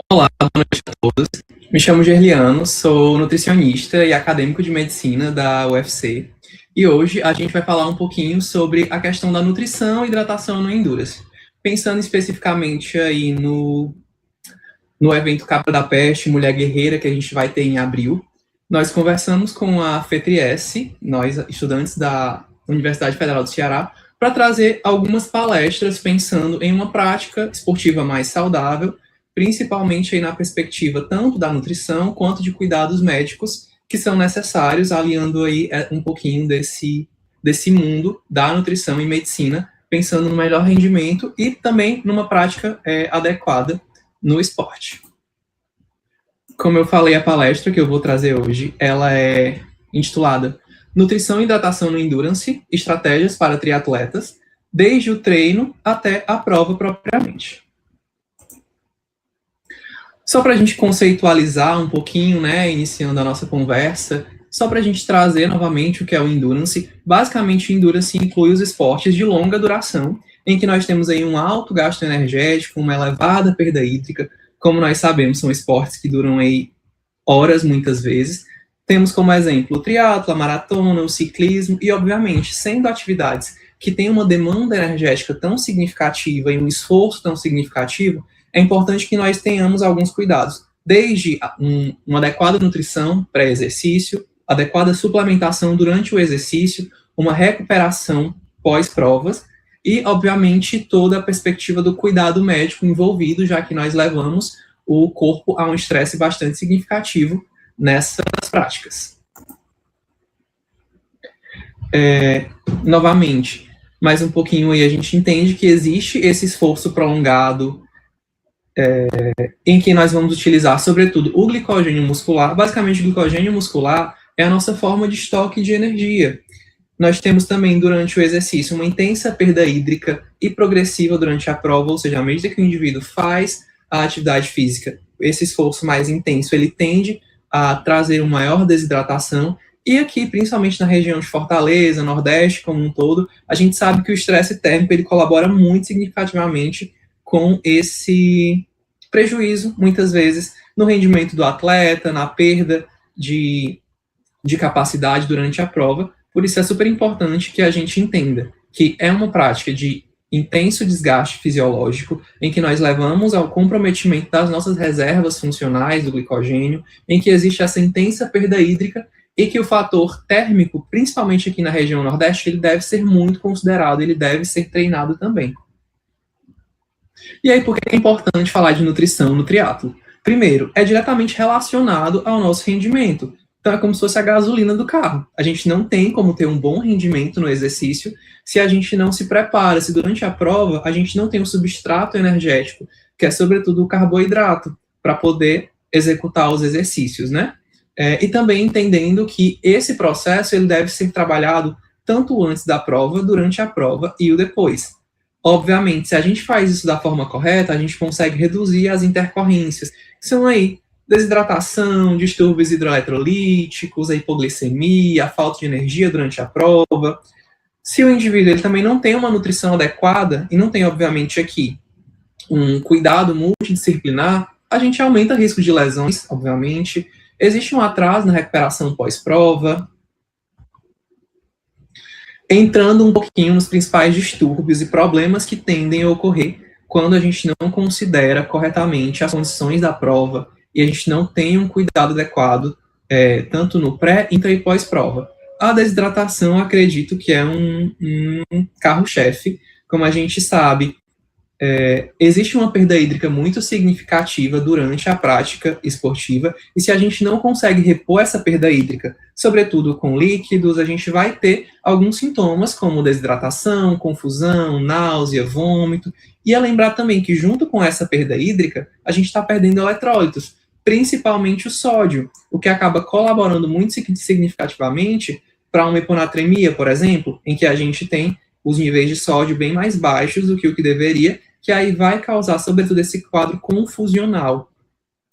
Olá, boa noite a todos. Me chamo Gerliano, sou nutricionista e acadêmico de medicina da UFC. E hoje a gente vai falar um pouquinho sobre a questão da nutrição e hidratação no Endurance. Pensando especificamente aí no evento Capa da Peste, Mulher Guerreira, que a gente vai ter em abril. Nós conversamos com a FETRIES, nós estudantes da Universidade Federal do Ceará, para trazer algumas palestras pensando em uma prática esportiva mais saudável, principalmente aí na perspectiva tanto da nutrição quanto de cuidados médicos que são necessários, aliando aí um pouquinho desse mundo da nutrição e medicina, pensando no melhor rendimento e também numa prática adequada no esporte. Como eu falei, a palestra que eu vou trazer hoje, ela é intitulada Nutrição e Hidratação no Endurance, Estratégias para Triatletas, desde o treino até a prova propriamente. Só para a gente conceitualizar um pouquinho, né, iniciando a nossa conversa, só para a gente trazer novamente o que é o Endurance. Basicamente, o Endurance inclui os esportes de longa duração, em que nós temos aí um alto gasto energético, uma elevada perda hídrica. Como nós sabemos, são esportes que duram aí horas, muitas vezes. Temos como exemplo o triatlo, a maratona, o ciclismo e, obviamente, sendo atividades que têm uma demanda energética tão significativa e um esforço tão significativo, é importante que nós tenhamos alguns cuidados, desde uma adequada nutrição pré-exercício, adequada suplementação durante o exercício, uma recuperação pós-provas e, obviamente, toda a perspectiva do cuidado médico envolvido, já que nós levamos o corpo a um estresse bastante significativo nessas práticas. Novamente, mais um pouquinho aí, a gente entende que existe esse esforço prolongado em que nós vamos utilizar, sobretudo, o glicogênio muscular. Basicamente, o glicogênio muscular é a nossa forma de estoque de energia. Nós temos também, durante o exercício, uma intensa perda hídrica e progressiva durante a prova, ou seja, à medida que o indivíduo faz a atividade física, esse esforço mais intenso, ele tende a trazer uma maior desidratação. E aqui, principalmente na região de Fortaleza, Nordeste como um todo, a gente sabe que o estresse térmico ele colabora muito significativamente com esse prejuízo, muitas vezes, no rendimento do atleta, na perda de capacidade durante a prova. Por isso é super importante que a gente entenda que é uma prática de intenso desgaste fisiológico, em que nós levamos ao comprometimento das nossas reservas funcionais do glicogênio, em que existe essa intensa perda hídrica e que o fator térmico, principalmente aqui na região Nordeste, ele deve ser muito considerado, ele deve ser treinado também. E aí, por que é importante falar de nutrição no triatlo? Primeiro, é diretamente relacionado ao nosso rendimento. Então, é como se fosse a gasolina do carro. A gente não tem como ter um bom rendimento no exercício se a gente não se prepara, se durante a prova a gente não tem um substrato energético, que é, sobretudo, o carboidrato, para poder executar os exercícios, né? E também entendendo que esse processo ele deve ser trabalhado tanto antes da prova, durante a prova e o depois. Obviamente, se a gente faz isso da forma correta, a gente consegue reduzir as intercorrências, que são aí desidratação, distúrbios hidroeletrolíticos, a hipoglicemia, a falta de energia durante a prova. Se o indivíduo ele também não tem uma nutrição adequada, e não tem, obviamente, aqui um cuidado multidisciplinar, a gente aumenta o risco de lesões, obviamente. Existe um atraso na recuperação pós-prova. Entrando um pouquinho nos principais distúrbios e problemas que tendem a ocorrer quando a gente não considera corretamente as condições da prova e a gente não tem um cuidado adequado, tanto no pré, intra e pós-prova. A desidratação, acredito que é um carro-chefe. Como a gente sabe, existe uma perda hídrica muito significativa durante a prática esportiva, e se a gente não consegue repor essa perda hídrica, sobretudo com líquidos, a gente vai ter alguns sintomas como desidratação, confusão, náusea, vômito, e é lembrar também que junto com essa perda hídrica, a gente está perdendo eletrólitos, principalmente o sódio, o que acaba colaborando muito significativamente para uma hiponatremia, por exemplo, em que a gente tem os níveis de sódio bem mais baixos do que o que deveria, que aí vai causar, sobretudo, esse quadro confusional.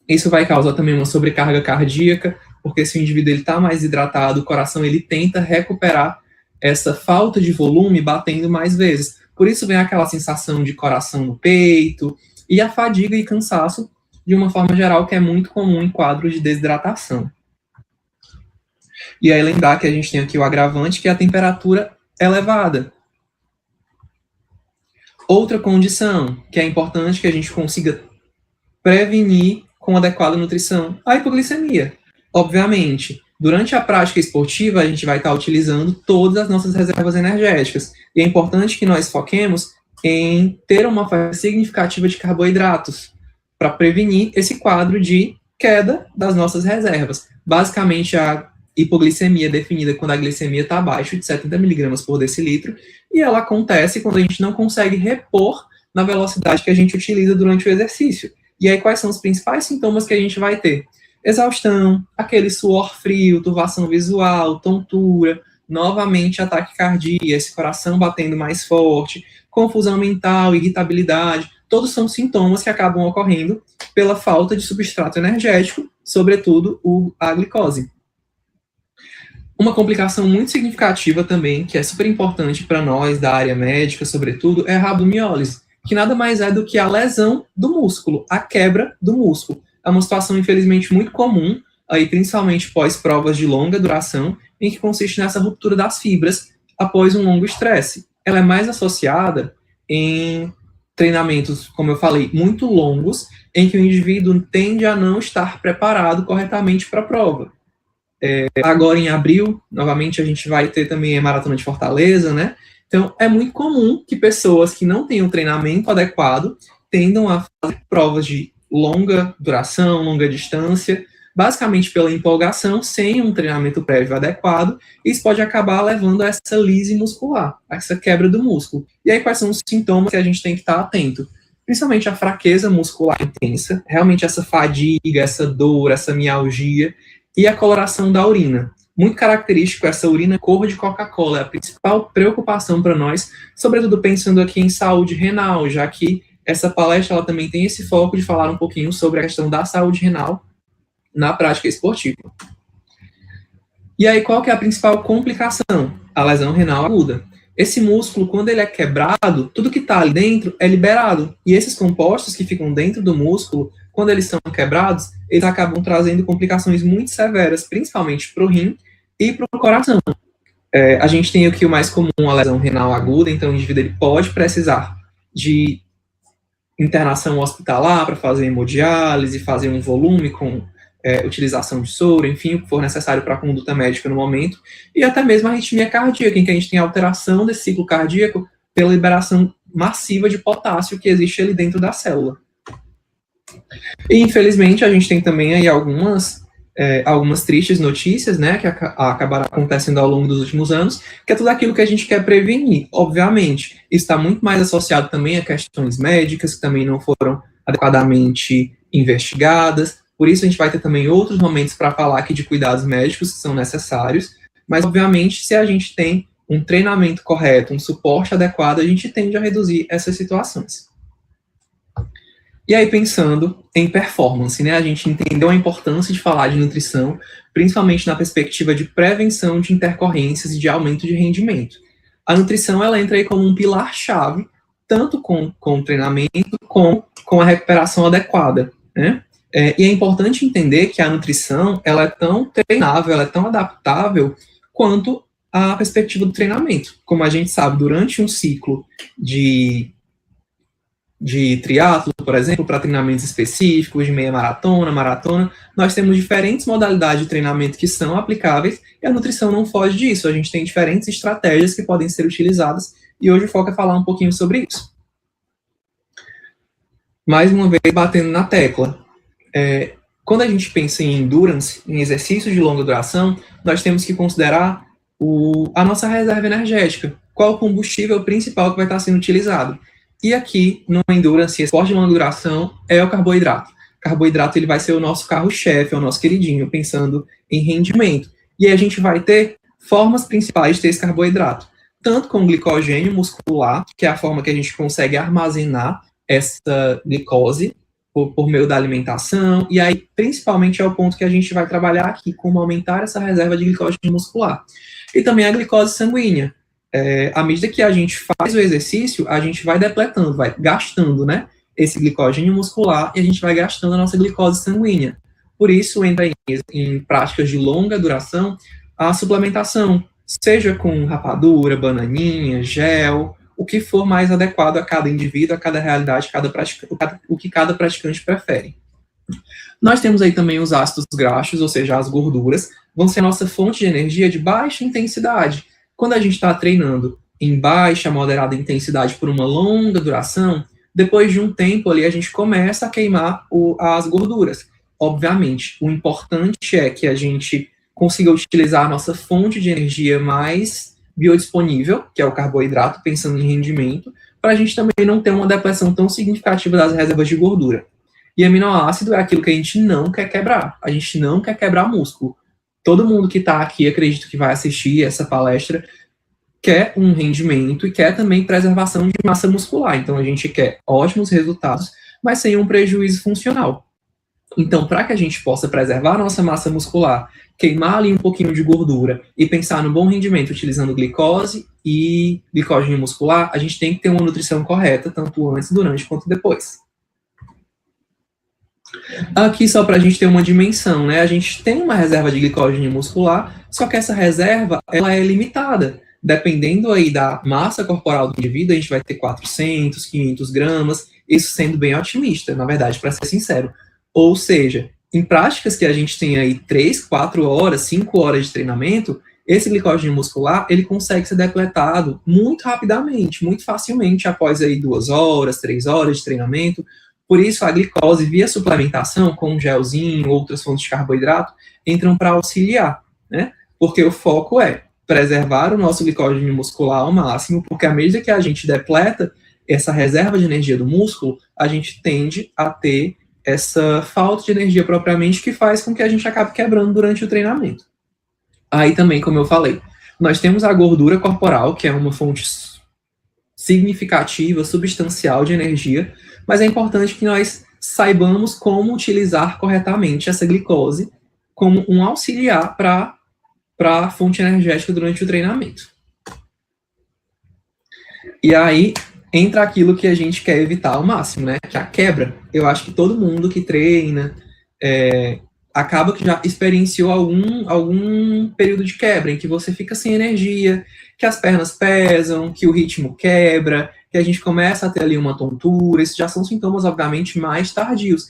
Isso vai causar também uma sobrecarga cardíaca, porque se o indivíduo está mais hidratado, o coração ele tenta recuperar essa falta de volume batendo mais vezes. Por isso vem aquela sensação de coração no peito e a fadiga e cansaço, de uma forma geral, que é muito comum em quadros de desidratação. E aí lembrar que a gente tem aqui o agravante, que é a temperatura elevada. Outra condição que é importante que a gente consiga prevenir com adequada nutrição, a hipoglicemia. Obviamente, durante a prática esportiva, a gente vai estar utilizando todas as nossas reservas energéticas. E é importante que nós foquemos em ter uma oferta significativa de carboidratos para prevenir esse quadro de queda das nossas reservas. Basicamente, a hipoglicemia é definida quando a glicemia está abaixo de 70 miligramas por decilitro, e ela acontece quando a gente não consegue repor na velocidade que a gente utiliza durante o exercício. E aí, quais são os principais sintomas que a gente vai ter? Exaustão, aquele suor frio, turvação visual, tontura, novamente ataque cardíaco, esse coração batendo mais forte, confusão mental, irritabilidade, todos são sintomas que acabam ocorrendo pela falta de substrato energético, sobretudo a glicose. Uma complicação muito significativa também, que é super importante para nós da área médica, sobretudo, é a rabdomiólise, que nada mais é do que a lesão do músculo, a quebra do músculo. É uma situação, infelizmente, muito comum, aí, principalmente pós-provas de longa duração, em que consiste nessa ruptura das fibras após um longo estresse. Ela é mais associada em treinamentos, como eu falei, muito longos, em que o indivíduo tende a não estar preparado corretamente para a prova. Agora, em abril, novamente, a gente vai ter também a Maratona de Fortaleza, né? Então, é muito comum que pessoas que não têm um treinamento adequado tendam a fazer provas de longa duração, longa distância, basicamente pela empolgação, sem um treinamento prévio adequado, e isso pode acabar levando a essa lise muscular, a essa quebra do músculo. E aí, quais são os sintomas que a gente tem que estar atento? Principalmente a fraqueza muscular intensa, realmente essa fadiga, essa dor, essa mialgia, e a coloração da urina. Muito característico, essa urina cor de Coca-Cola, é a principal preocupação para nós, sobretudo pensando aqui em saúde renal, já que essa palestra ela também tem esse foco de falar um pouquinho sobre a questão da saúde renal na prática esportiva. E aí, qual que é a principal complicação? A lesão renal aguda. Esse músculo, quando ele é quebrado, tudo que está ali dentro é liberado, e esses compostos que ficam dentro do músculo, quando eles são quebrados, eles acabam trazendo complicações muito severas, principalmente para o rim e para o coração. A gente tem aqui o mais comum, a lesão renal aguda, então o indivíduo ele pode precisar de internação hospitalar para fazer hemodiálise, fazer um volume com utilização de soro, enfim, o que for necessário para a conduta médica no momento, e até mesmo a arritmia cardíaca, em que a gente tem alteração desse ciclo cardíaco pela liberação massiva de potássio que existe ali dentro da célula. E, infelizmente, a gente tem também aí algumas tristes notícias, né, que acabaram acontecendo ao longo dos últimos anos, que é tudo aquilo que a gente quer prevenir. Obviamente, está muito mais associado também a questões médicas, que também não foram adequadamente investigadas. Por isso, a gente vai ter também outros momentos para falar aqui de cuidados médicos que são necessários, mas, obviamente, se a gente tem um treinamento correto, um suporte adequado, a gente tende a reduzir essas situações. E aí, pensando em performance, né, a gente entendeu a importância de falar de nutrição, principalmente na perspectiva de prevenção de intercorrências e de aumento de rendimento. A nutrição, ela entra aí como um pilar-chave, tanto com o treinamento, como com a recuperação adequada, né? E é importante entender que a nutrição, ela é tão treinável, ela é tão adaptável, quanto a perspectiva do treinamento. Como a gente sabe, durante um ciclo de triatlo, por exemplo, para treinamentos específicos, de meia maratona, nós temos diferentes modalidades de treinamento que são aplicáveis, e a nutrição não foge disso. A gente tem diferentes estratégias que podem ser utilizadas, e hoje o foco é falar um pouquinho sobre isso. Mais uma vez, batendo na tecla. Quando a gente pensa em endurance, em exercícios de longa duração, nós temos que considerar a nossa reserva energética. Qual o combustível principal que vai estar sendo utilizado? E aqui, no endurance, esporte de longa duração, é o carboidrato. O carboidrato ele vai ser o nosso carro-chefe, é o nosso queridinho, pensando em rendimento. E aí a gente vai ter formas principais de ter esse carboidrato. Tanto com glicogênio muscular, que é a forma que a gente consegue armazenar essa glicose por meio da alimentação. E aí, principalmente, é o ponto que a gente vai trabalhar aqui, como aumentar essa reserva de glicogênio muscular. E também a glicose sanguínea. À medida que a gente faz o exercício, a gente vai depletando, vai gastando, né? esse glicogênio muscular e a gente vai gastando a nossa glicose sanguínea. Por isso, entra em práticas de longa duração a suplementação, seja com rapadura, bananinha, gel, o que for mais adequado a cada indivíduo, a cada realidade, o que cada praticante prefere. Nós temos aí também os ácidos graxos, ou seja, as gorduras, vão ser a nossa fonte de energia de baixa intensidade. Quando a gente está treinando em baixa, moderada intensidade por uma longa duração, depois de um tempo ali a gente começa a queimar as gorduras. Obviamente, o importante é que a gente consiga utilizar a nossa fonte de energia mais biodisponível, que é o carboidrato, pensando em rendimento, para a gente também não ter uma depleção tão significativa das reservas de gordura. E aminoácido é aquilo que a gente não quer quebrar. A gente não quer quebrar músculo. Todo mundo que está aqui, acredito que vai assistir essa palestra, quer um rendimento e quer também preservação de massa muscular. Então, a gente quer ótimos resultados, mas sem um prejuízo funcional. Então, para que a gente possa preservar a nossa massa muscular, queimar ali um pouquinho de gordura e pensar no bom rendimento utilizando glicose e glicogênio muscular, a gente tem que ter uma nutrição correta, tanto antes, durante quanto depois. Aqui só para a gente ter uma dimensão, né? A gente tem uma reserva de glicogênio muscular, só que essa reserva ela é limitada. Dependendo aí da massa corporal do indivíduo, a gente vai ter 400, 500 gramas, isso sendo bem otimista, na verdade, para ser sincero. Ou seja, em práticas que a gente tem aí 3, 4 horas, 5 horas de treinamento, esse glicogênio muscular, ele consegue ser depletado muito rapidamente, muito facilmente, após aí 2 horas, 3 horas de treinamento. Por isso, a glicose via suplementação, com um gelzinho, outras fontes de carboidrato, entram para auxiliar, né? Porque o foco é preservar o nosso glicogênio muscular ao máximo, porque à medida que a gente depleta essa reserva de energia do músculo, a gente tende a ter essa falta de energia propriamente que faz com que a gente acabe quebrando durante o treinamento. Aí também, como eu falei, nós temos a gordura corporal, que é uma fonte significativa, substancial de energia, mas é importante que nós saibamos como utilizar corretamente essa glicose como um auxiliar para a fonte energética durante o treinamento. E aí entra aquilo que a gente quer evitar ao máximo, né? Que é a quebra. Eu acho que todo mundo que treina acaba que já experienciou algum período de quebra, em que você fica sem energia, que as pernas pesam, que o ritmo quebra, que a gente começa a ter ali uma tontura. Esses já são sintomas, obviamente, mais tardios.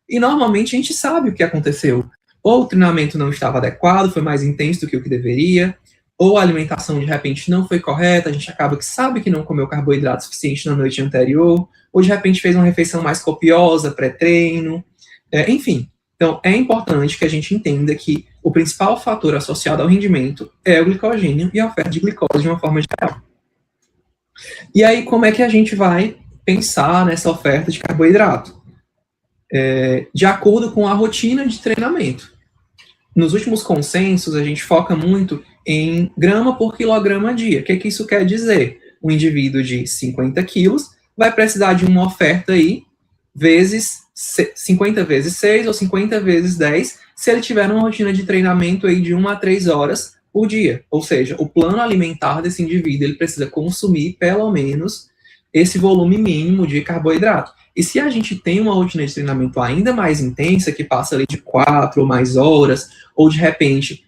E normalmente a gente sabe o que aconteceu. Ou o treinamento não estava adequado, foi mais intenso do que o que deveria, ou a alimentação de repente não foi correta, a gente acaba que sabe que não comeu carboidrato suficiente na noite anterior, ou de repente fez uma refeição mais copiosa, pré-treino, enfim. Então, é importante que a gente entenda que o principal fator associado ao rendimento é o glicogênio e a oferta de glicose de uma forma geral. E aí, como é que a gente vai pensar nessa oferta de carboidrato? De acordo com a rotina de treinamento. Nos últimos consensos, a gente foca muito em grama por quilograma dia. O que isso quer dizer? Um indivíduo de 50 quilos vai precisar de uma oferta aí, vezes 50 vezes 6 ou 50 vezes 10, se ele tiver uma rotina de treinamento aí de 1 a 3 horas por dia. Ou seja, o plano alimentar desse indivíduo, ele precisa consumir pelo menos esse volume mínimo de carboidrato. E se a gente tem uma rotina de treinamento ainda mais intensa, que passa ali de 4 ou mais horas, ou de repente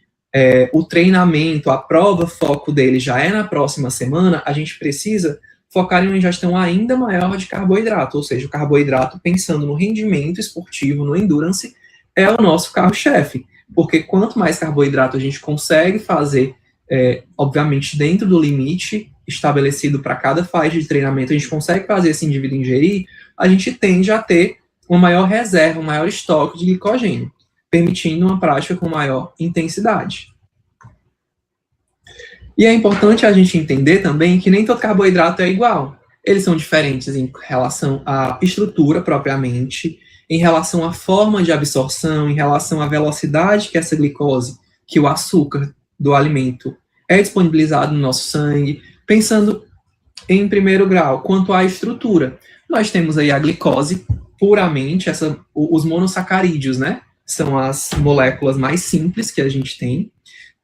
o treinamento, a prova, foco dele já é na próxima semana, a gente precisa focar em uma ingestão ainda maior de carboidrato, ou seja, o carboidrato, pensando no rendimento esportivo, no endurance, é o nosso carro-chefe, porque quanto mais carboidrato a gente consegue fazer, obviamente dentro do limite estabelecido para cada faixa de treinamento, a gente consegue fazer esse indivíduo ingerir, a gente tende a ter uma maior reserva, um maior estoque de glicogênio, permitindo uma prática com maior intensidade. E é importante a gente entender também que nem todo carboidrato é igual. Eles são diferentes em relação à estrutura propriamente, em relação à forma de absorção, em relação à velocidade que essa glicose, que o açúcar do alimento é disponibilizado no nosso sangue. Pensando em primeiro grau, quanto à estrutura, nós temos aí a glicose puramente, os monossacarídeos, né? São as moléculas mais simples que a gente tem.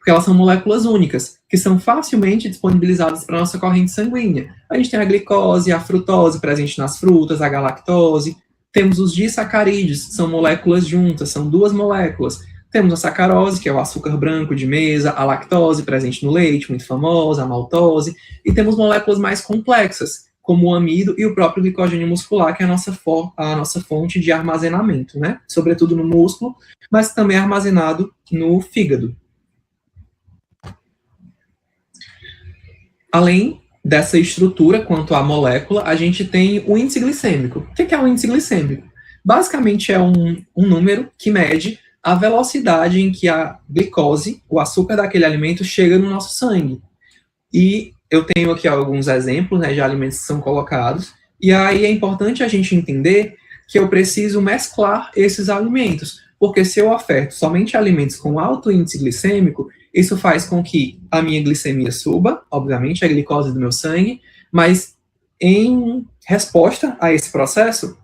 porque elas são moléculas únicas, que são facilmente disponibilizadas para a nossa corrente sanguínea. A gente tem a glicose, a frutose presente nas frutas, a galactose, temos os disacarídeos, são moléculas juntas, são duas moléculas. Temos a sacarose, que é o açúcar branco de mesa, a lactose presente no leite, muito famosa, a maltose, e temos moléculas mais complexas, como o amido e o próprio glicogênio muscular, que é a nossa fonte de armazenamento, né? Sobretudo no músculo, mas também armazenado no fígado. Além dessa estrutura quanto à molécula, a gente tem o índice glicêmico. O que é o índice glicêmico? Basicamente é um número que mede a velocidade em que a glicose, o açúcar daquele alimento, chega no nosso sangue. E eu tenho aqui alguns exemplos, né, de alimentos que são colocados, e aí é importante a gente entender que eu preciso mesclar esses alimentos, porque se eu oferto somente alimentos com alto índice glicêmico, isso faz com que a minha glicemia suba, obviamente, a glicose do meu sangue, mas em resposta a esse processo,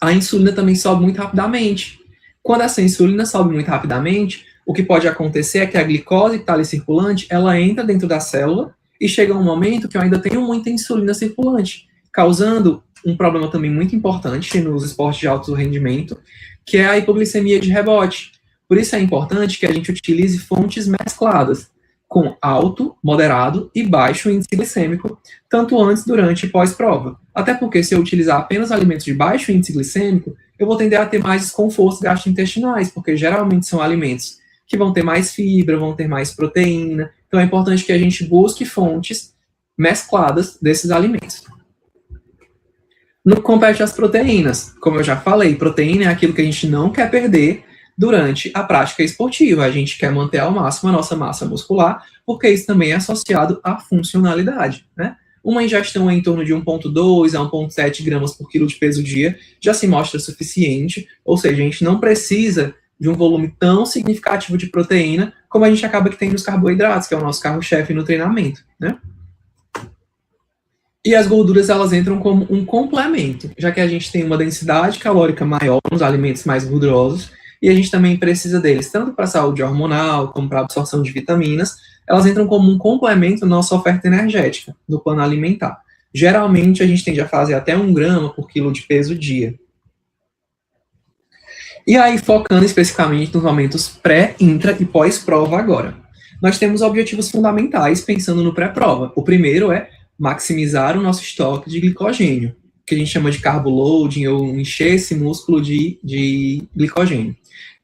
a insulina também sobe muito rapidamente. Quando essa insulina sobe muito rapidamente, o que pode acontecer é que a glicose que está ali circulante, ela entra dentro da célula e chega um momento que eu ainda tenho muita insulina circulante, causando um problema também muito importante nos esportes de alto rendimento, que é a hipoglicemia de rebote. Por isso é importante que a gente utilize fontes mescladas, com alto, moderado e baixo índice glicêmico, tanto antes, durante e pós-prova. Até porque se eu utilizar apenas alimentos de baixo índice glicêmico, eu vou tender a ter mais desconfortos gastrointestinais, porque geralmente são alimentos que vão ter mais fibra, vão ter mais proteína. Então é importante que a gente busque fontes mescladas desses alimentos. No que compete às proteínas, como eu já falei, proteína é aquilo que a gente não quer perder durante a prática esportiva. A gente quer manter ao máximo a nossa massa muscular, porque isso também é associado à funcionalidade, né? Uma ingestão em torno de 1,2 a 1,7 gramas por quilo de peso dia já se mostra suficiente, ou seja, a gente não precisa de um volume tão significativo de proteína como a gente acaba que tem nos carboidratos, que é o nosso carro-chefe no treinamento, né? E as gorduras, elas entram como um complemento, já que a gente tem uma densidade calórica maior nos alimentos mais gordurosos, e a gente também precisa deles, tanto para a saúde hormonal, como para a absorção de vitaminas, elas entram como um complemento na nossa oferta energética, no plano alimentar. Geralmente, a gente tende a fazer até 1 grama por quilo de peso dia. E aí, focando especificamente nos momentos pré, intra e pós-prova agora. Nós temos objetivos fundamentais pensando no pré-prova. O primeiro é maximizar o nosso estoque de glicogênio, que a gente chama de carbo loading, ou encher esse músculo de glicogênio.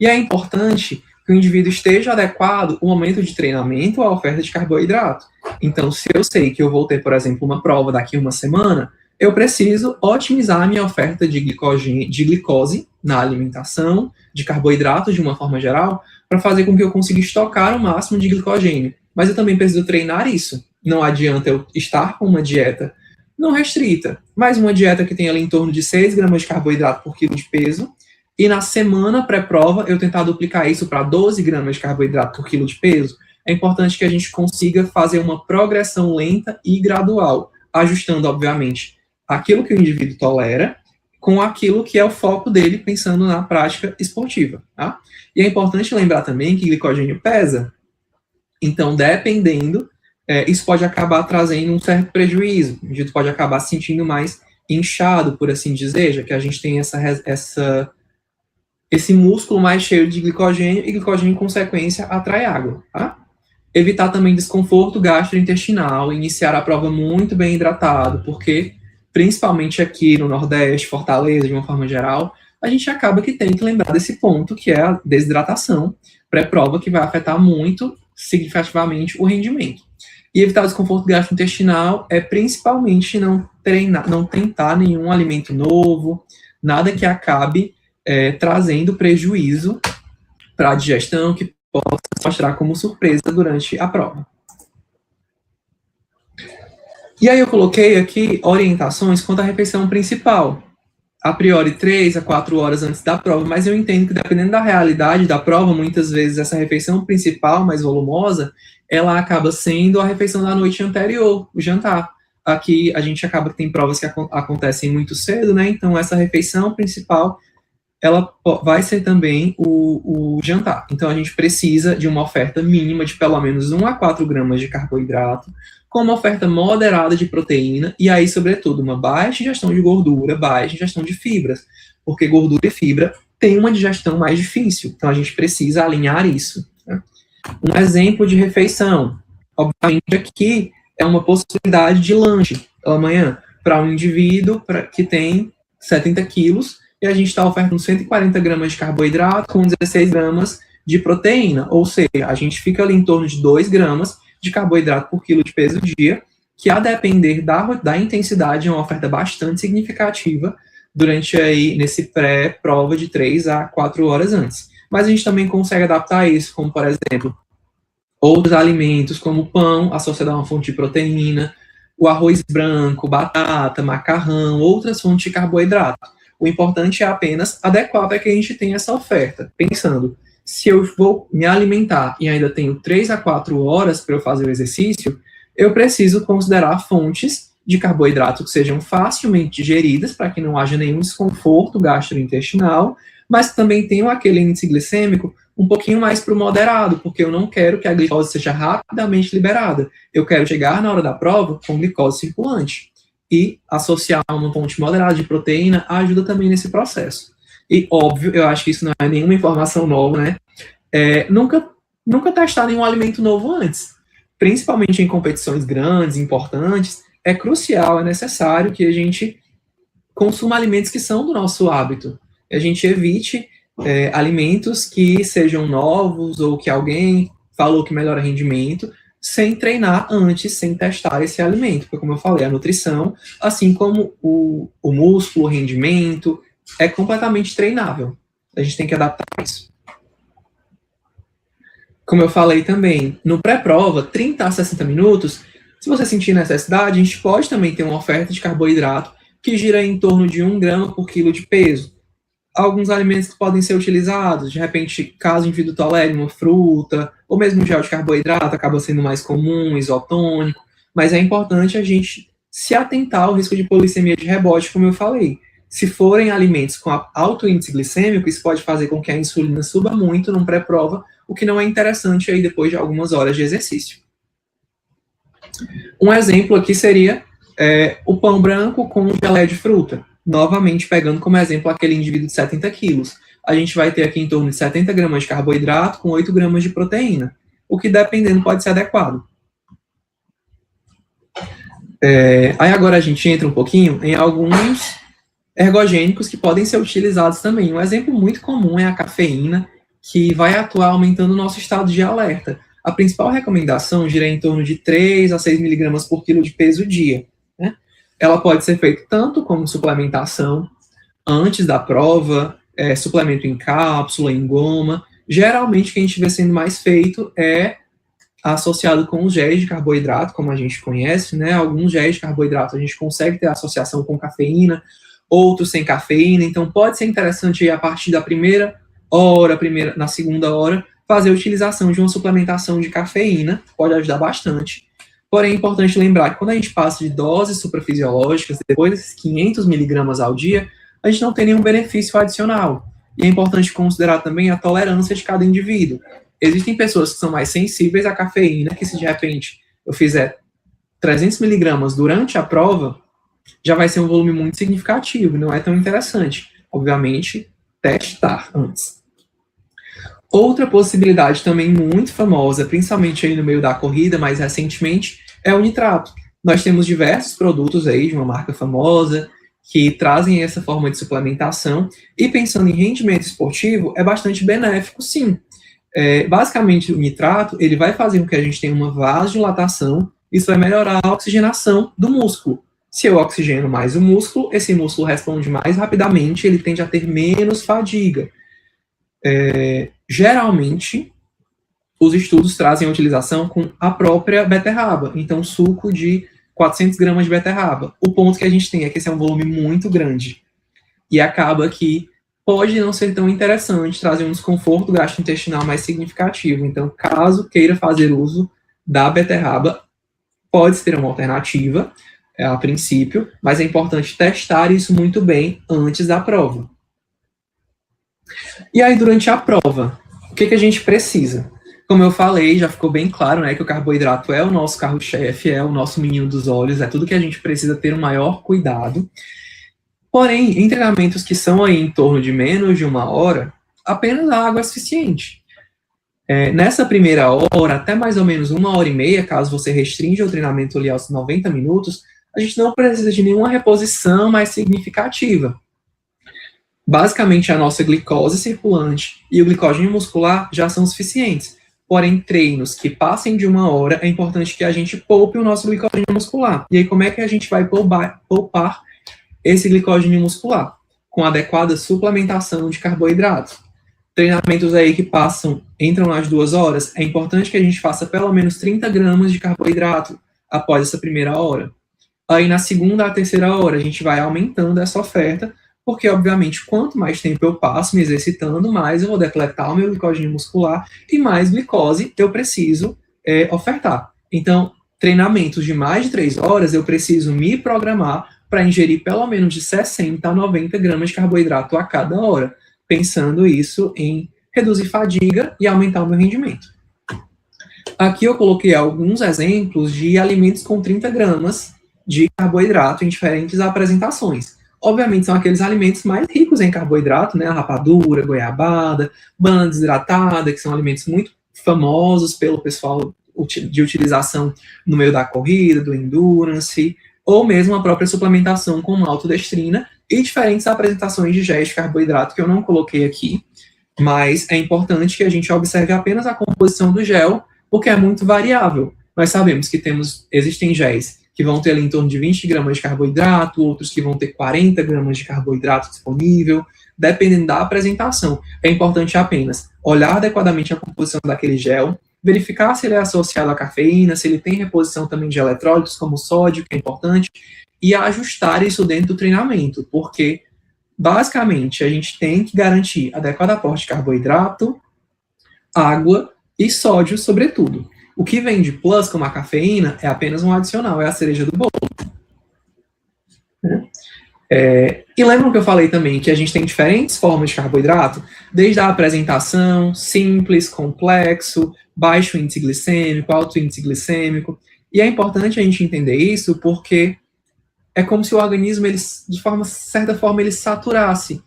E é importante que o indivíduo esteja adequado o momento de treinamento à oferta de carboidrato. Então, se eu sei que eu vou ter, por exemplo, uma prova daqui a uma semana, eu preciso otimizar a minha oferta de glicose na alimentação, de carboidratos de uma forma geral, para fazer com que eu consiga estocar o máximo de glicogênio. Mas eu também preciso treinar isso. Não adianta eu estar com uma dieta não restrita, mas uma dieta que tem ali em torno de 6 gramas de carboidrato por quilo de peso, e na semana pré-prova eu tentar duplicar isso para 12 gramas de carboidrato por quilo de peso. É importante que a gente consiga fazer uma progressão lenta e gradual, ajustando, obviamente, aquilo que o indivíduo tolera com aquilo que é o foco dele, pensando na prática esportiva, tá? E é importante lembrar também que glicogênio pesa, então, dependendo, isso pode acabar trazendo um certo prejuízo, o indivíduo pode acabar se sentindo mais inchado, por assim dizer, já que a gente tem esse músculo mais cheio de glicogênio, e glicogênio, em consequência, atrai água, tá? Evitar também desconforto gastrointestinal, iniciar a prova muito bem hidratado, porque, principalmente aqui no Nordeste, Fortaleza, de uma forma geral, a gente acaba que tem que lembrar desse ponto, que é a desidratação pré-prova, que vai afetar muito significativamente o rendimento. E evitar desconforto gastrointestinal é principalmente não tentar nenhum alimento novo, nada que acabe trazendo prejuízo para a digestão, que possa mostrar como surpresa durante a prova. E aí eu coloquei aqui orientações quanto à refeição principal. A priori, 3 a 4 horas antes da prova, mas eu entendo que, dependendo da realidade da prova, muitas vezes essa refeição principal, mais volumosa, ela acaba sendo a refeição da noite anterior, o jantar. Aqui a gente acaba que tem provas que acontecem muito cedo, né? Então essa refeição principal ela vai ser também o jantar. Então, a gente precisa de uma oferta mínima de pelo menos 1 a 4 gramas de carboidrato, com uma oferta moderada de proteína, e aí, sobretudo, uma baixa ingestão de gordura, baixa ingestão de fibras, porque gordura e fibra têm uma digestão mais difícil, então a gente precisa alinhar isso. Né? Um exemplo de refeição, obviamente aqui é uma possibilidade de lanche pela manhã, para um indivíduo que tem 70 quilos, e a gente está ofertando 140 gramas de carboidrato com 16 gramas de proteína, ou seja, a gente fica ali em torno de 2 gramas de carboidrato por quilo de peso dia, que a depender da intensidade é uma oferta bastante significativa durante aí, nesse pré-prova de 3 a 4 horas antes. Mas a gente também consegue adaptar isso, como por exemplo, outros alimentos como pão, associado a uma fonte de proteína, o arroz branco, batata, macarrão, outras fontes de carboidrato. O importante é apenas adequar para que a gente tenha essa oferta, pensando, se eu vou me alimentar e ainda tenho 3 a 4 horas para eu fazer o exercício, eu preciso considerar fontes de carboidrato que sejam facilmente digeridas, para que não haja nenhum desconforto gastrointestinal, mas também tenham aquele índice glicêmico um pouquinho mais para o moderado, porque eu não quero que a glicose seja rapidamente liberada. Eu quero chegar na hora da prova com glicose circulante. E associar uma fonte moderada de proteína ajuda também nesse processo. E, óbvio, eu acho que isso não é nenhuma informação nova, né? Nunca testar nenhum alimento novo antes. Principalmente em competições grandes, importantes, é crucial, é necessário que a gente consuma alimentos que são do nosso hábito. A gente evite alimentos que sejam novos ou que alguém falou que melhora rendimento, sem treinar antes, sem testar esse alimento. Porque, como eu falei, a nutrição, assim como o músculo, o rendimento, é completamente treinável. A gente tem que adaptar isso. Como eu falei também, no pré-prova, 30 a 60 minutos, se você sentir necessidade, a gente pode também ter uma oferta de carboidrato que gira em torno de 1 grama por quilo de peso. Alguns alimentos que podem ser utilizados, de repente, caso o indivíduo tolere uma fruta, ou mesmo um gel de carboidrato, acaba sendo mais comum, isotônico, mas é importante a gente se atentar ao risco de polissemia de rebote, como eu falei. Se forem alimentos com alto índice glicêmico, isso pode fazer com que a insulina suba muito num pré-prova, o que não é interessante aí depois de algumas horas de exercício. Um exemplo aqui seria o pão branco com geleia de fruta. Novamente, pegando como exemplo aquele indivíduo de 70 quilos. A gente vai ter aqui em torno de 70 gramas de carboidrato com 8 gramas de proteína, o que, dependendo, pode ser adequado. Aí agora a gente entra um pouquinho em alguns ergogênicos que podem ser utilizados também. Um exemplo muito comum é a cafeína, que vai atuar aumentando o nosso estado de alerta. A principal recomendação gira em torno de 3 a 6 miligramas por quilo de peso dia. Né? Ela pode ser feita tanto como suplementação, antes da prova, suplemento em cápsula, em goma. Geralmente, o que a gente vê sendo mais feito é associado com os géis de carboidrato, como a gente conhece, né? Alguns géis de carboidrato a gente consegue ter associação com cafeína, outros sem cafeína, então pode ser interessante a partir da primeira hora, na segunda hora, fazer a utilização de uma suplementação de cafeína, pode ajudar bastante. Porém, é importante lembrar que quando a gente passa de doses suprafisiológicas, depois desses 500 miligramas ao dia, a gente não tem nenhum benefício adicional. E é importante considerar também a tolerância de cada indivíduo. Existem pessoas que são mais sensíveis à cafeína, que se de repente eu fizer 300 miligramas durante a prova, já vai ser um volume muito significativo, não é tão interessante. Obviamente, testar antes. Outra possibilidade também muito famosa, principalmente aí no meio da corrida, mais recentemente, é o nitrato. Nós temos diversos produtos aí de uma marca famosa que trazem essa forma de suplementação e pensando em rendimento esportivo, é bastante benéfico, sim. Basicamente, o nitrato, ele vai fazer com que a gente tenha uma vasodilatação, isso vai melhorar a oxigenação do músculo. Se eu oxigeno mais o músculo, esse músculo responde mais rapidamente, ele tende a ter menos fadiga. Geralmente, os estudos trazem a utilização com a própria beterraba, então suco de 400 gramas de beterraba. O ponto que a gente tem é que esse é um volume muito grande e acaba que pode não ser tão interessante, trazer um desconforto gastrointestinal mais significativo. Então, caso queira fazer uso da beterraba, pode ser uma alternativa, a princípio, mas é importante testar isso muito bem antes da prova. E aí, durante a prova, o que a gente precisa? Como eu falei, já ficou bem claro, né, que o carboidrato é o nosso carro-chefe, é o nosso menino dos olhos, é tudo que a gente precisa ter o maior cuidado. Porém, em treinamentos que são aí em torno de menos de 1 hora, apenas a água é suficiente. Nessa primeira hora, até mais ou menos 1 hora e meia, caso você restrinja o treinamento ali aos 90 minutos, a gente não precisa de nenhuma reposição mais significativa. Basicamente, a nossa glicose circulante e o glicogênio muscular já são suficientes. Porém, treinos que passem de 1 hora, é importante que a gente poupe o nosso glicogênio muscular. E aí, como é que a gente vai poupar esse glicogênio muscular? Com adequada suplementação de carboidratos. Treinamentos aí que entram nas 2 horas, é importante que a gente faça pelo menos 30 gramas de carboidrato após essa primeira hora. Aí, na segunda a terceira hora, a gente vai aumentando essa oferta, porque, obviamente, quanto mais tempo eu passo me exercitando, mais eu vou depletar o meu glicogênio muscular e mais glicose eu preciso ofertar. Então, treinamentos de mais de 3 horas, eu preciso me programar para ingerir pelo menos de 60 a 90 gramas de carboidrato a cada hora, pensando isso em reduzir fadiga e aumentar o meu rendimento. Aqui eu coloquei alguns exemplos de alimentos com 30 gramas de carboidrato em diferentes apresentações. Obviamente, são aqueles alimentos mais ricos em carboidrato, né? A rapadura, goiabada, banana desidratada, que são alimentos muito famosos pelo pessoal de utilização no meio da corrida, do endurance, ou mesmo a própria suplementação com maltodestrina e diferentes apresentações de géis de carboidrato que eu não coloquei aqui, mas é importante que a gente observe apenas a composição do gel, porque é muito variável. Nós sabemos que existem géis que vão ter ali em torno de 20 gramas de carboidrato, outros que vão ter 40 gramas de carboidrato disponível, dependendo da apresentação. É importante apenas olhar adequadamente a composição daquele gel, verificar se ele é associado à cafeína, se ele tem reposição também de eletrólitos, como sódio, que é importante, e ajustar isso dentro do treinamento, porque, basicamente, a gente tem que garantir adequado aporte de carboidrato, água e sódio, sobretudo. O que vem de plus, como a cafeína, é apenas um adicional, é a cereja do bolo. E lembram que eu falei também que a gente tem diferentes formas de carboidrato, desde a apresentação, simples, complexo, baixo índice glicêmico, alto índice glicêmico. E é importante a gente entender isso porque é como se o organismo, de certa forma, ele saturasse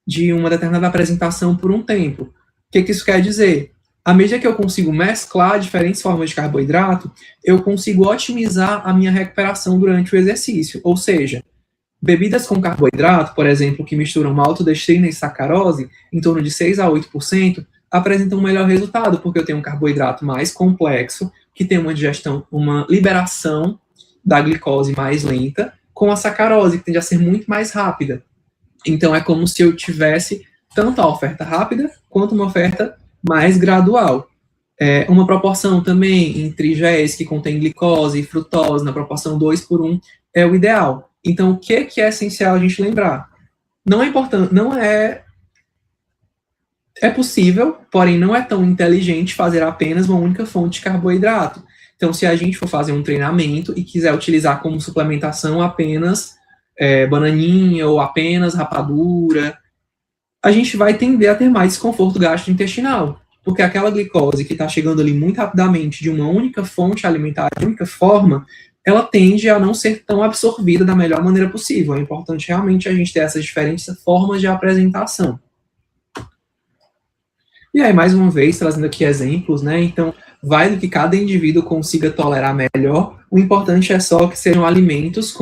de uma determinada apresentação por um tempo. O que isso quer dizer? À medida que eu consigo mesclar diferentes formas de carboidrato, eu consigo otimizar a minha recuperação durante o exercício. Ou seja, bebidas com carboidrato, por exemplo, que misturam maltodestrina e sacarose, em torno de 6 a 8%, apresentam um melhor resultado, porque eu tenho um carboidrato mais complexo, que tem uma digestão, uma liberação da glicose mais lenta, com a sacarose, que tende a ser muito mais rápida. Então, é como se eu tivesse tanto a oferta rápida, quanto uma oferta mais gradual. Uma proporção também entre géis que contém glicose e frutose, na proporção 2:1, é o ideal. Então, o que é essencial a gente lembrar? Não é importante, é possível, porém não é tão inteligente fazer apenas uma única fonte de carboidrato. Então, se a gente for fazer um treinamento e quiser utilizar como suplementação apenas bananinha ou apenas rapadura, a gente vai tender a ter mais desconforto gastrointestinal, porque aquela glicose que está chegando ali muito rapidamente de uma única fonte alimentar, de única forma, ela tende a não ser tão absorvida da melhor maneira possível. É importante realmente a gente ter essas diferentes formas de apresentação. E aí, mais uma vez, trazendo aqui exemplos, né? Então, vai do que cada indivíduo consiga tolerar melhor. O importante é só que sejam alimentos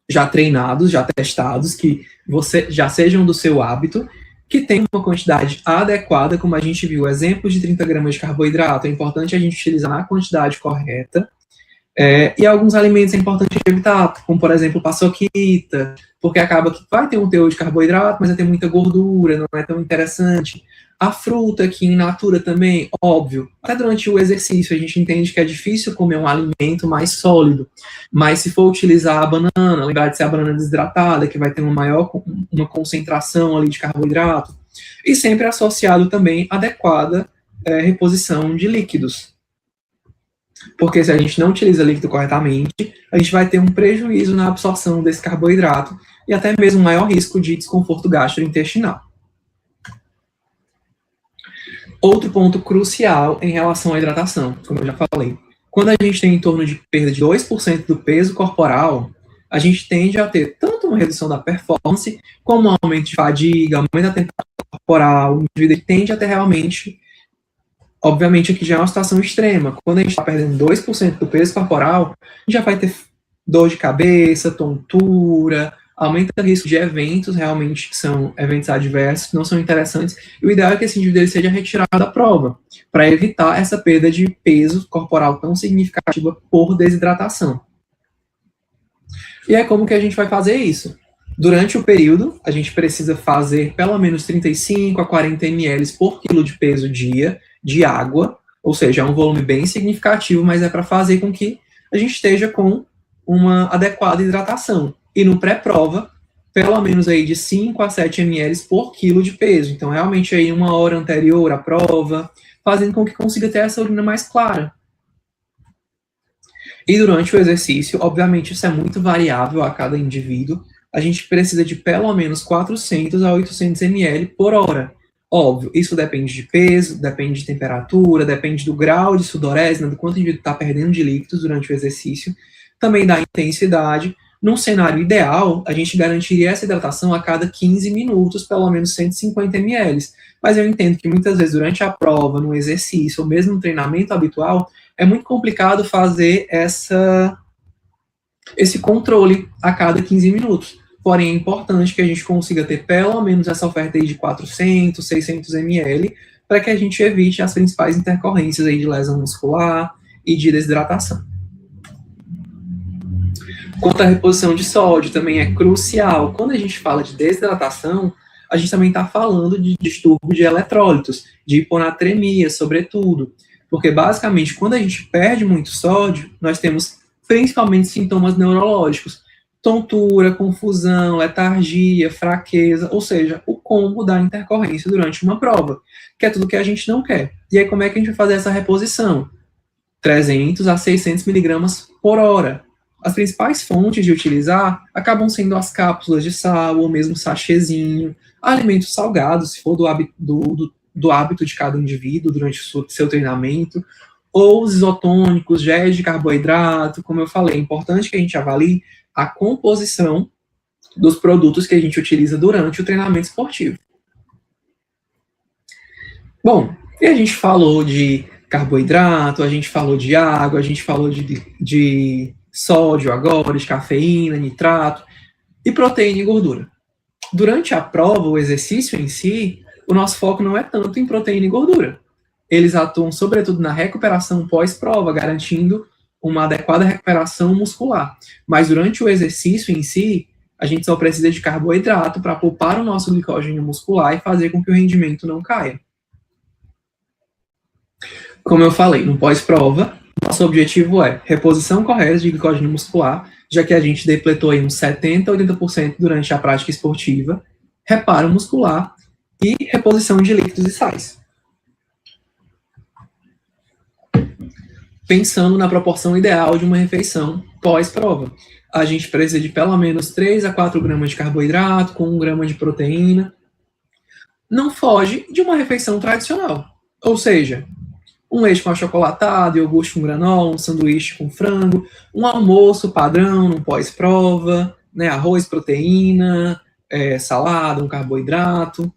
já treinados, já testados, que já sejam do seu hábito, que tenham uma quantidade adequada, como a gente viu, exemplos de 30 gramas de carboidrato, é importante a gente utilizar na quantidade correta. E alguns alimentos é importante evitar, como, por exemplo, paçoquita, porque acaba que vai ter um teor de carboidrato, mas vai ter muita gordura, não é tão interessante. A fruta, que in natura também, óbvio. Até durante o exercício, a gente entende que é difícil comer um alimento mais sólido. Mas se for utilizar a banana, lembrar de ser a banana desidratada, que vai ter uma concentração ali de carboidrato. E sempre associado também a adequada reposição de líquidos. Porque se a gente não utiliza líquido corretamente, a gente vai ter um prejuízo na absorção desse carboidrato e até mesmo um maior risco de desconforto gastrointestinal. Outro ponto crucial em relação à hidratação, como eu já falei. Quando a gente tem em torno de perda de 2% do peso corporal, a gente tende a ter tanto uma redução da performance, como um aumento de fadiga, aumento da temperatura corporal, o indivíduo tende a ter realmente, obviamente aqui já é uma situação extrema, quando a gente está perdendo 2% do peso corporal, a gente já vai ter dor de cabeça, tontura, aumenta o risco de eventos realmente que são eventos adversos, que não são interessantes, e o ideal é que esse indivíduo seja retirado da prova, para evitar essa perda de peso corporal tão significativa por desidratação. E é como que a gente vai fazer isso? Durante o período, a gente precisa fazer pelo menos 35 a 40 ml por quilo de peso dia de água, ou seja, é um volume bem significativo, mas é para fazer com que a gente esteja com uma adequada hidratação. E no pré-prova, pelo menos aí de 5 a 7 ml por quilo de peso. Então, realmente aí uma hora anterior à prova, fazendo com que consiga ter essa urina mais clara. E durante o exercício, obviamente isso é muito variável a cada indivíduo, a gente precisa de pelo menos 400 a 800 ml por hora. Óbvio, isso depende de peso, depende de temperatura, depende do grau de sudorese, do quanto o indivíduo está perdendo de líquidos durante o exercício, também da intensidade. Num cenário ideal, a gente garantiria essa hidratação a cada 15 minutos, pelo menos 150 ml. Mas eu entendo que muitas vezes durante a prova, no exercício, ou mesmo no treinamento habitual, é muito complicado fazer esse controle a cada 15 minutos. Porém, é importante que a gente consiga ter pelo menos essa oferta aí de 400, 600 ml, para que a gente evite as principais intercorrências aí de lesão muscular e de desidratação. Quanto à reposição de sódio, também é crucial. Quando a gente fala de desidratação, a gente também está falando de distúrbio de eletrólitos, de hiponatremia, sobretudo. Porque, basicamente, quando a gente perde muito sódio, nós temos principalmente sintomas neurológicos. Tontura, confusão, letargia, fraqueza, ou seja, o combo da intercorrência durante uma prova, que é tudo que a gente não quer. E aí, como é que a gente vai fazer essa reposição? 300 a 600 miligramas por hora. As principais fontes de utilizar acabam sendo as cápsulas de sal, ou mesmo sachêzinho, alimentos salgados, se for do hábito de cada indivíduo durante o seu treinamento, ou os isotônicos, géis de carboidrato. Como eu falei, é importante que a gente avalie a composição dos produtos que a gente utiliza durante o treinamento esportivo. Bom, e a gente falou de carboidrato, a gente falou de água, a gente falou de sódio agora, de cafeína, nitrato, e proteína e gordura. Durante a prova, o exercício em si, o nosso foco não é tanto em proteína e gordura. Eles atuam sobretudo na recuperação pós-prova, garantindo uma adequada recuperação muscular. Mas durante o exercício em si, a gente só precisa de carboidrato para poupar o nosso glicogênio muscular e fazer com que o rendimento não caia. Como eu falei, no pós-prova, nosso objetivo é reposição correta de glicogênio muscular, já que a gente depletou aí uns 70% a 80% durante a prática esportiva, reparo muscular e reposição de líquidos e sais. Pensando na proporção ideal de uma refeição pós-prova, a gente precisa de pelo menos 3 a 4 gramas de carboidrato com 1 grama de proteína. Não foge de uma refeição tradicional, ou seja, um leite com achocolatado, iogurte com granola, um sanduíche com frango, um almoço padrão no pós-prova, né, arroz, proteína, salada, um carboidrato.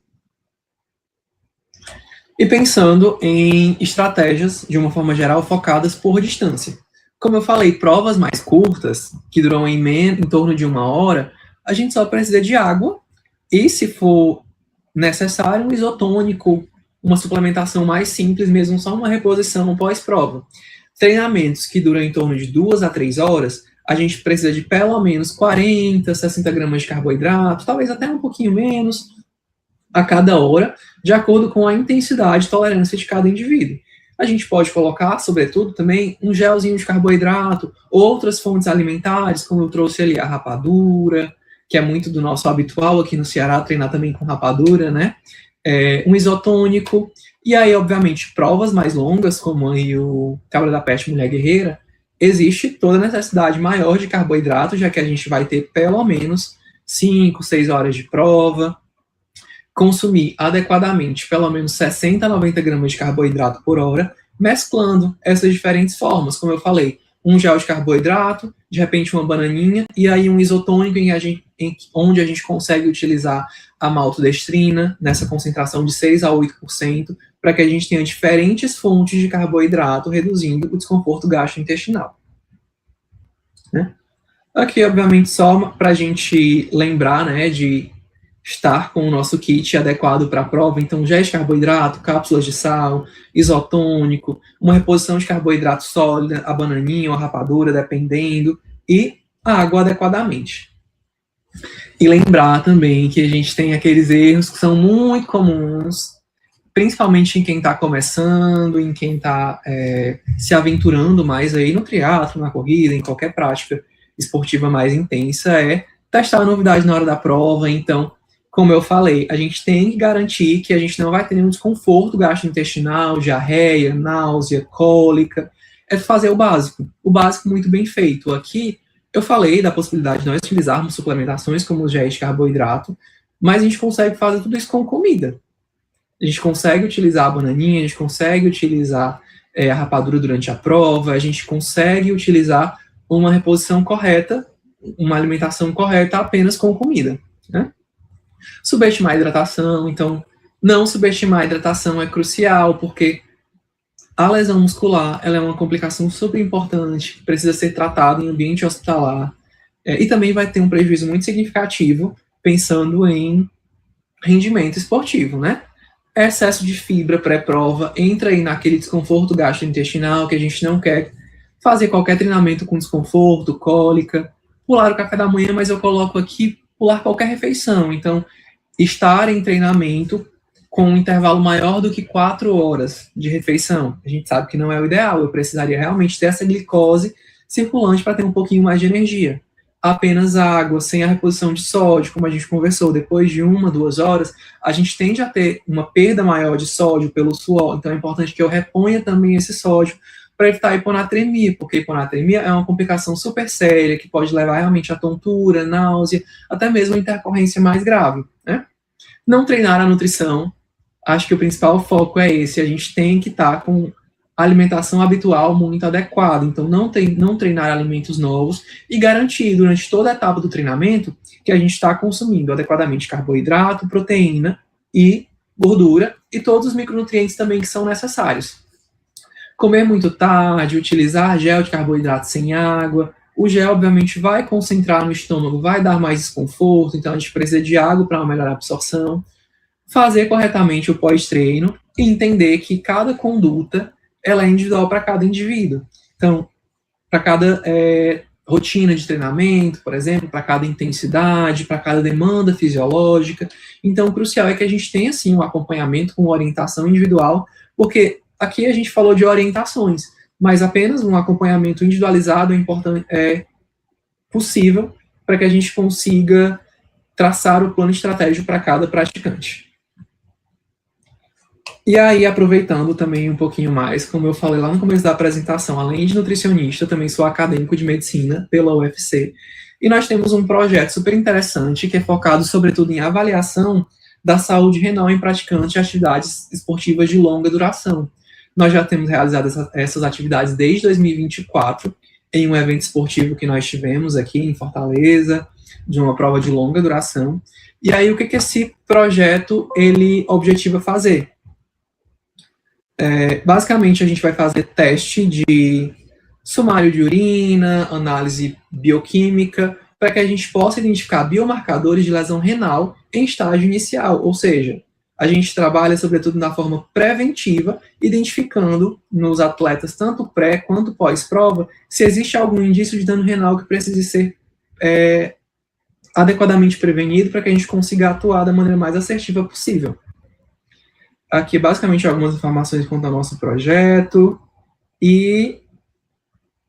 E pensando em estratégias, de uma forma geral, focadas por distância. Como eu falei, provas mais curtas, que duram em torno de 1 hora, a gente só precisa de água e, se for necessário, um isotônico, uma suplementação mais simples, mesmo só uma reposição pós-prova. Treinamentos que duram em torno de 2 a 3 horas, a gente precisa de pelo menos 40, 60 gramas de carboidrato, talvez até um pouquinho menos, a cada hora, de acordo com a intensidade e tolerância de cada indivíduo. A gente pode colocar, sobretudo, também um gelzinho de carboidrato, outras fontes alimentares, como eu trouxe ali a rapadura, que é muito do nosso habitual aqui no Ceará, treinar também com rapadura, né? Um isotônico, e aí, obviamente, provas mais longas, como aí o Cabra da Peste Mulher Guerreira, existe toda a necessidade maior de carboidrato, já que a gente vai ter pelo menos 5, 6 horas de prova. consumir adequadamente pelo menos 60 a 90 gramas de carboidrato por hora, mesclando essas diferentes formas, como eu falei, um gel de carboidrato, de repente uma bananinha, e aí um isotônico onde a gente consegue utilizar a maltodestrina, nessa concentração de 6 a 8%, para que a gente tenha diferentes fontes de carboidrato, reduzindo o desconforto gastrointestinal. Né? Aqui, obviamente, só para a gente lembrar, né, de estar com o nosso kit adequado para a prova, então gel de carboidrato, cápsulas de sal, isotônico, uma reposição de carboidrato sólida, a bananinha ou a rapadura, dependendo, e a água adequadamente. E lembrar também que a gente tem aqueles erros que são muito comuns, principalmente em quem está começando, em quem está se aventurando mais aí no triatlo, na corrida, em qualquer prática esportiva mais intensa, é testar a novidade na hora da prova. Então, como eu falei, a gente tem que garantir que a gente não vai ter nenhum desconforto gastrointestinal, diarreia, náusea, cólica. É fazer o básico muito bem feito. Aqui, eu falei da possibilidade de nós utilizarmos suplementações como os géis de carboidrato, mas a gente consegue fazer tudo isso com comida. A gente consegue utilizar a bananinha, a gente consegue utilizar a rapadura durante a prova, a gente consegue utilizar uma reposição correta, uma alimentação correta apenas com comida, né? Subestimar a hidratação, então, não subestimar a hidratação é crucial, porque a lesão muscular, ela é uma complicação super importante, que precisa ser tratada em ambiente hospitalar, e também vai ter um prejuízo muito significativo, pensando em rendimento esportivo, né? Excesso de fibra pré-prova, entra aí naquele desconforto gastrointestinal, que a gente não quer fazer qualquer treinamento com desconforto, cólica, pular o café da manhã, mas eu coloco aqui pular qualquer refeição. Então, estar em treinamento com um intervalo maior do que 4 horas de refeição. A gente sabe que não é o ideal, eu precisaria realmente ter essa glicose circulante para ter um pouquinho mais de energia. Apenas água, sem a reposição de sódio, como a gente conversou, depois de 1, 2 horas, a gente tende a ter uma perda maior de sódio pelo suor, então é importante que eu reponha também esse sódio para evitar a hiponatremia, porque a hiponatremia é uma complicação super séria, que pode levar realmente a tontura, náusea, até mesmo a intercorrência mais grave, né? Não treinar a nutrição, acho que o principal foco é esse, a gente tem que estar com a alimentação habitual muito adequada, então não treinar alimentos novos e garantir durante toda a etapa do treinamento que a gente está consumindo adequadamente carboidrato, proteína e gordura e todos os micronutrientes também que são necessários. Comer muito tarde, utilizar gel de carboidrato sem água, o gel obviamente vai concentrar no estômago, vai dar mais desconforto, então a gente precisa de água para melhorar a absorção, fazer corretamente o pós-treino e entender que cada conduta ela é individual para cada indivíduo. Então, para cada rotina de treinamento, por exemplo, para cada intensidade, para cada demanda fisiológica. Então, o crucial é que a gente tenha, sim, um acompanhamento com orientação individual, porque aqui a gente falou de orientações, mas apenas um acompanhamento individualizado é possível para que a gente consiga traçar o plano estratégico para cada praticante. E aí, aproveitando também um pouquinho mais, como eu falei lá no começo da apresentação, além de nutricionista, também sou acadêmico de medicina pela UFC, e nós temos um projeto super interessante que é focado sobretudo em avaliação da saúde renal em praticantes de atividades esportivas de longa duração. Nós já temos realizado essas atividades desde 2024, em um evento esportivo que nós tivemos aqui em Fortaleza, de uma prova de longa duração. E aí, o que esse projeto ele objetiva fazer? Basicamente, a gente vai fazer teste de sumário de urina, análise bioquímica, para que a gente possa identificar biomarcadores de lesão renal em estágio inicial, ou seja, a gente trabalha sobretudo na forma preventiva, identificando nos atletas, tanto pré quanto pós-prova, se existe algum indício de dano renal que precise ser adequadamente prevenido para que a gente consiga atuar da maneira mais assertiva possível. Aqui, basicamente, algumas informações quanto ao nosso projeto e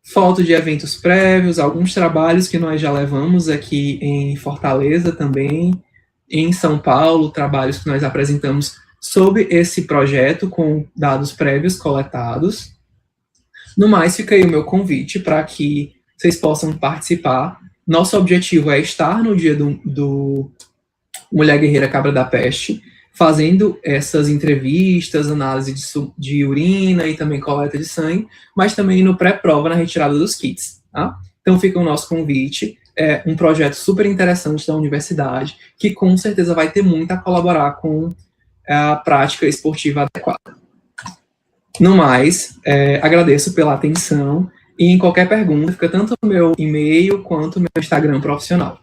foto de eventos prévios, alguns trabalhos que nós já levamos aqui em Fortaleza também, em São Paulo, trabalhos que nós apresentamos sobre esse projeto com dados prévios coletados. No mais, fica aí o meu convite para que vocês possam participar. Nosso objetivo é estar no dia do Mulher Guerreira Cabra da Peste. fazendo essas entrevistas, análise de urina e também coleta de sangue, mas também no pré-prova na retirada dos kits, tá? Então fica o nosso convite, é um projeto super interessante da universidade, que com certeza vai ter muito a colaborar com a prática esportiva adequada. No mais, agradeço pela atenção, e em qualquer pergunta, fica tanto o meu e-mail quanto o meu Instagram profissional.